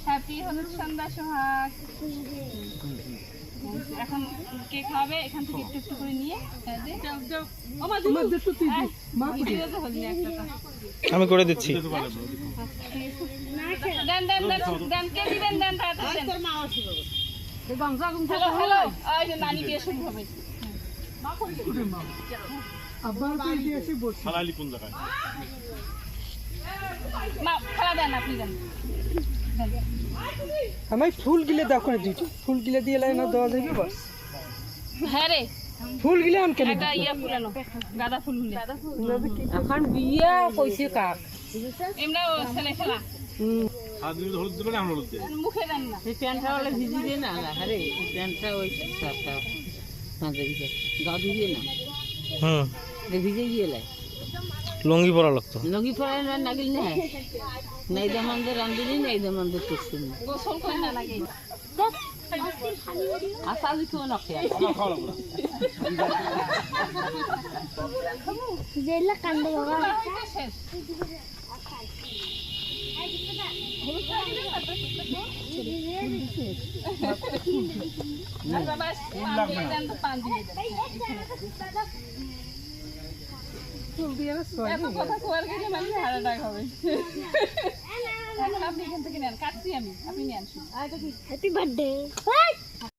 Happy হলুদ সন্ধ্যা সোহাগ। এখন কে খাবে এখান থেকে একটু একটু করে নিয়ে আমি করে দিচ্ছি। দেন দেন দেন দেন কে দিবেন দেন তাড়াতাড়ি দেন। হ্যালো হ্যালো ওই যে নানি দিয়ে শুরু হবে। মা খালা দেন আপনি দেন। আমি ফুল গিলে দাও করে দিচ্ছি, ফুল গিলে দিয়ে লাইন দেওয়া যাবে বাস। হ্যাঁ রে ফুল গিলে আন কেন একটা ইয়া ফুলানো গাঁদা ফুল হলে এখন বিয়ে কইছে কাক এমরা ছেলে খেলা মুখে দেন না এই প্যান্টটা হলে ভিজি দিয়ে না আরে প্যান্টটা ওই সাতটা পাঞ্জাবি গা ভিজিয়ে না হুম ভিজে গিয়ে লাই লুঙ্গি পরা লাগতো। লঙ্গি পরায় না নাগিল না নাই দমানদের রান্ধি নাই দমানদের করছেন গোসল করে না লাগে আসা লিখো না খেয়া জেলা কান্দে বাবা শেষ পান দিয়ে দেন এত কথা কোয়ার গেলে মানুষ হার্ট অ্যাটাক হবে। এখন আপনি এখান থেকে নেন কাটছি আমি আপনি নেন হ্যাপি বার্থডে